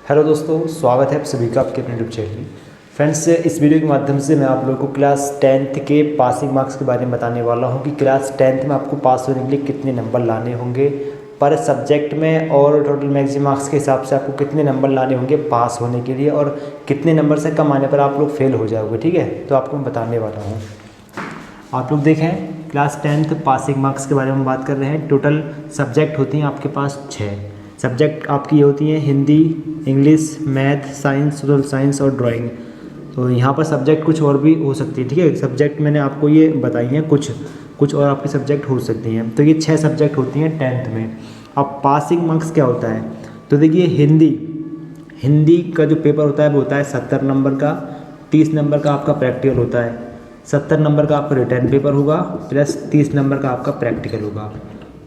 Hello दोस्तों, स्वागत है आप सभी का आपके अपने यूट्यूब चैनल में। फ्रेंड्स, इस वीडियो के माध्यम से मैं आप लोगों को क्लास 10th के पासिंग मार्क्स के बारे में बताने वाला हूं कि क्लास 10th में आपको पास होने के लिए कितने नंबर लाने होंगे पर सब्जेक्ट में, और टोटल मैक्सिमम मार्क्स के हिसाब से आपको कितने नंबर लाने होंगे पास होने के लिए, और कितने नंबर से कम आने पर आप लोग फेल हो जाओगे। ठीक है, तो आपको मैं बताने वाला हूँ। आप लोग देखें, क्लास 10th पासिंग मार्क्स के बारे में बात कर रहे हैं। टोटल सब्जेक्ट होती हैं आपके पास 6 सब्जेक्ट आपकी ये होती हैं: Hindi, English, math, science, social science और ड्राइंग। तो यहाँ पर सब्जेक्ट कुछ और भी हो सकती है। ठीक है, सब्जेक्ट मैंने आपको ये बताई हैं, कुछ और आपके सब्जेक्ट हो सकती हैं। तो ये 6 सब्जेक्ट होती हैं 10th में। अब पासिंग मार्क्स क्या होता है, तो देखिए हिंदी का जो पेपर होता है वो होता है 70 नंबर का। 30 नंबर का आपका प्रैक्टिकल होता है। 70 नंबर का आपका रिटर्न पेपर होगा प्लस 30 नंबर का आपका प्रैक्टिकल होगा।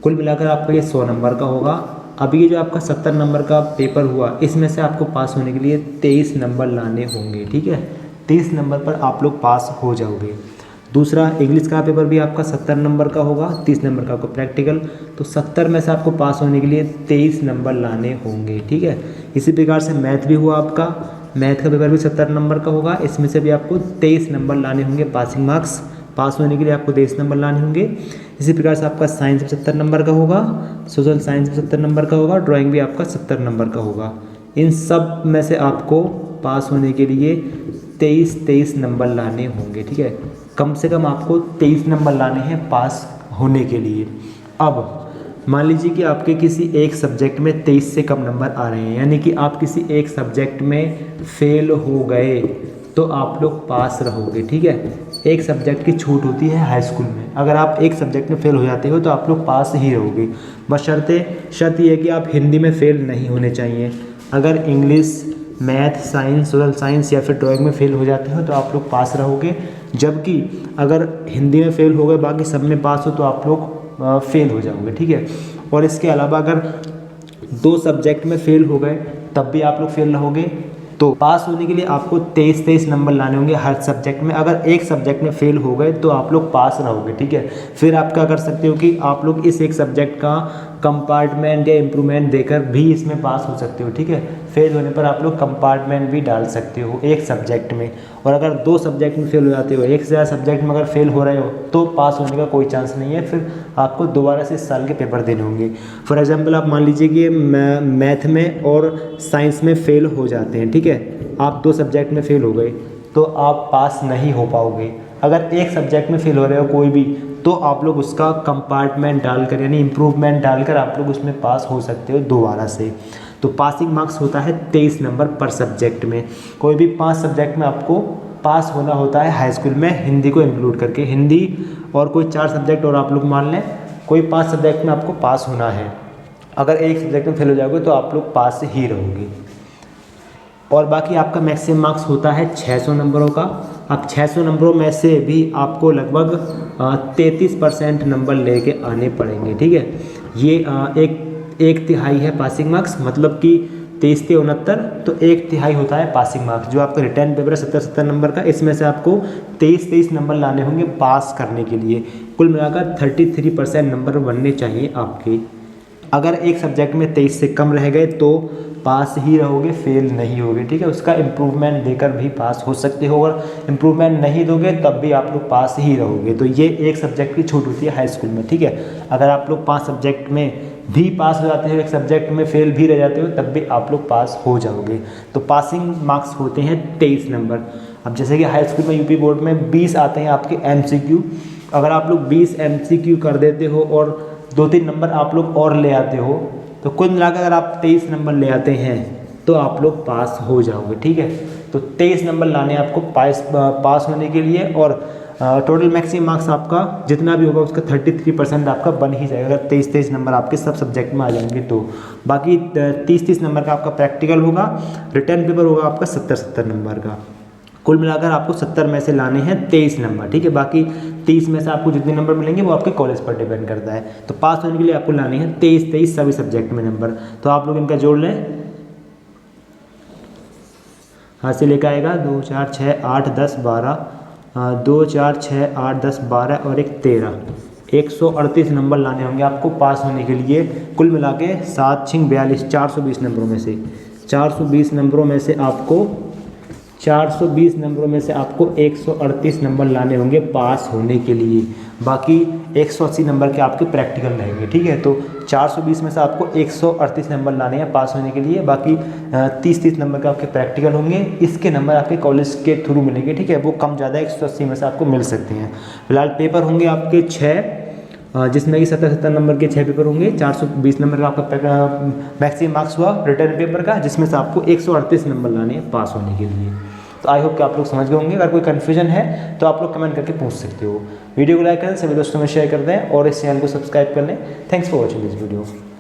कुल मिलाकर आपका ये 100 नंबर का होगा। अब ये जो आपका 70 नंबर का पेपर हुआ, इसमें से आपको पास होने के लिए 23 नंबर लाने होंगे। ठीक है, 23 नंबर पर आप लोग पास हो जाओगे। दूसरा, इंग्लिश का पेपर भी आपका 70 नंबर का होगा, 30 नंबर का आपको प्रैक्टिकल। तो 70 में से आपको पास होने के लिए 23 नंबर लाने होंगे। ठीक है, इसी प्रकार से मैथ भी हुआ आपका। मैथ का पेपर भी 70 नंबर का होगा, इसमें से भी आपको 23 नंबर लाने होंगे पासिंग मार्क्स। पास होने के लिए आपको 23 नंबर लाने होंगे। इसी प्रकार से आपका साइंस भी 70 नंबर का होगा, सोशल साइंस भी 70 नंबर का होगा, ड्राइंग भी आपका 70 नंबर का होगा। इन सब में से आपको पास होने के लिए 23 नंबर लाने होंगे। ठीक है, कम से कम आपको 23 नंबर लाने हैं पास होने के लिए। अब मान लीजिए कि आपके किसी एक सब्जेक्ट में 23 से कम नंबर आ रहे हैं, यानी कि आप किसी एक सब्जेक्ट में फेल हो गए तो आप लोग पास रहोगे। ठीक है, एक सब्जेक्ट की छूट होती है हाई स्कूल में। अगर आप एक सब्जेक्ट में फेल हो जाते हो तो आप लोग पास ही रहोगे। बस शर्त ये है कि आप हिंदी में फेल नहीं होने चाहिए। अगर English, math, science, social science या फिर ड्राइंग में फेल हो जाते हो तो आप लोग पास रहोगे। जबकि अगर हिंदी में फेल हो गए, बाकी सब में पास हो, तो आप लोग फेल हो जाओगे। ठीक है, और इसके अलावा अगर 2 सब्जेक्ट में फेल हो गए तब भी आप लोग फेल रहोगे। तो पास होने के लिए आपको 23 नंबर लाने होंगे हर सब्जेक्ट में। अगर एक सब्जेक्ट में फेल हो गए तो आप लोग पास रहोगे। ठीक है, फिर आप क्या कर सकते हो कि आप लोग इस एक सब्जेक्ट का कंपार्टमेंट या इम्प्रूवमेंट देकर भी इसमें पास हो सकते हो। ठीक है, फेल होने पर आप लोग कंपार्टमेंट भी डाल सकते हो एक सब्जेक्ट में। और अगर 2 सब्जेक्ट में फेल हो जाते हो, एक से ज़्यादा सब्जेक्ट में अगर फेल हो रहे हो तो पास होने का कोई चांस नहीं है। फिर आपको दोबारा से इस साल के पेपर देने होंगे। फॉर एग्जाम्पल, आप मान लीजिए कि मैथ में और साइंस में फेल हो जाते हैं। ठीक है, आप 2 सब्जेक्ट में फेल हो गए तो आप पास नहीं हो पाओगे। अगर एक सब्जेक्ट में फेल हो रहे हो कोई भी, तो आप लोग उसका कंपार्टमेंट डालकर यानी इम्प्रूवमेंट डालकर आप लोग उसमें पास हो सकते हो दोबारा से। तो पासिंग मार्क्स होता है 23 नंबर पर सब्जेक्ट में। कोई भी 5 सब्जेक्ट में आपको पास होना होता है हाई स्कूल में, हिंदी को इंक्लूड करके। हिंदी और कोई 4 सब्जेक्ट और आप लोग मान लें, कोई 5 सब्जेक्ट में आपको पास होना है। अगर एक सब्जेक्ट में फेल हो जाओगे तो आप लोग पास ही रहोगे। और बाकी आपका मैक्सिमम मार्क्स होता है 600 नंबरों का। अब 600 नंबरों में से भी आपको लगभग 33% नंबर लेके आने पड़ेंगे। ठीक है, ये एक तिहाई है पासिंग मार्क्स, मतलब कि 23 से 69, तो 1/3 होता है पासिंग मार्क्स। जो आपका रिटर्न पेपर है 70 नंबर का, इसमें से आपको 23 नंबर लाने होंगे पास करने के लिए। कुल मिलाकर 33% नंबर बनने चाहिए आपके। अगर एक सब्जेक्ट में 23 से कम रह गए तो पास ही रहोगे, फेल नहीं होगे। ठीक है, उसका इम्प्रूवमेंट देकर भी पास हो सकते हो, और इम्प्रूवमेंट नहीं दोगे तब भी आप लोग पास ही रहोगे। तो ये एक सब्जेक्ट की छूट होती है हाई स्कूल में। ठीक है, अगर आप लोग 5 सब्जेक्ट में भी पास हो जाते हो, एक सब्जेक्ट में फेल भी रह जाते हो, तब भी आप लोग पास हो जाओगे। तो पासिंग मार्क्स होते हैं 23 नंबर। अब जैसे कि हाई स्कूल में यूपी बोर्ड में 20 आते हैं आपके MCQ। अगर आप लोग 20 MCQ कर देते हो और 2-3 नंबर आप लोग और ले आते हो, तो कुल मिलाकर अगर आप 23 नंबर ले आते हैं तो आप लोग पास हो जाओगे। ठीक है, तो 23 नंबर लाने आपको पास होने के लिए। और टोटल मैक्सिमम मार्क्स आपका जितना भी होगा उसका 33% आपका बन ही जाएगा, अगर 23 नंबर आपके सब सब्जेक्ट में आ जाएंगे तो। बाकी 30 नंबर का आपका प्रैक्टिकल होगा, रिटर्न पेपर होगा आपका 70 नंबर का। कुल मिलाकर आपको 70 में से लाने हैं 23 नंबर। ठीक है, बाकी 30 में से आपको जितने नंबर मिलेंगे वो आपके कॉलेज पर डिपेंड करता है। तो पास होने के लिए आपको लाने हैं 23 सभी सब्जेक्ट में नंबर। तो आप लोग इनका जोड़ लें, हाथ से लेकर आएगा 2 4 6 8 10 12, 2 4 6 8 10 12 और 1 13, 138 नंबर लाने होंगे आपको पास होने के लिए। कुल मिला के 7 6 42 420 नंबरों में से 420 नंबरों में से आपको 138 नंबर लाने होंगे पास होने के लिए। बाकी 180 नंबर के आपके प्रैक्टिकल रहेंगे, ठीक है। तो 420 में से आपको 138 नंबर लाने हैं पास होने के लिए। बाकी 30 नंबर के आपके प्रैक्टिकल होंगे। इसके नंबर आपके कॉलेज के थ्रू मिलेंगे, ठीक है। वो कम ज़्यादा 180 में से आपको मिल सकते हैं। फिलहाल पेपर होंगे आपके 6, जिसमें कि 70 नंबर के 6 पेपर होंगे। 420 नंबर का आपका मैक्सिमम मार्क्स हुआ रिटर्न पेपर का, जिसमें से आपको 138 नंबर लाने हैं पास होने के लिए। तो आई होप कि आप लोग समझ गए होंगे। अगर कोई कन्फ्यूजन है तो आप लोग कमेंट करके पूछ सकते हो। वीडियो को लाइक करें, सभी दोस्तों में शेयर कर दें और इस चैनल को सब्सक्राइब कर लें। Thanks for watching this video.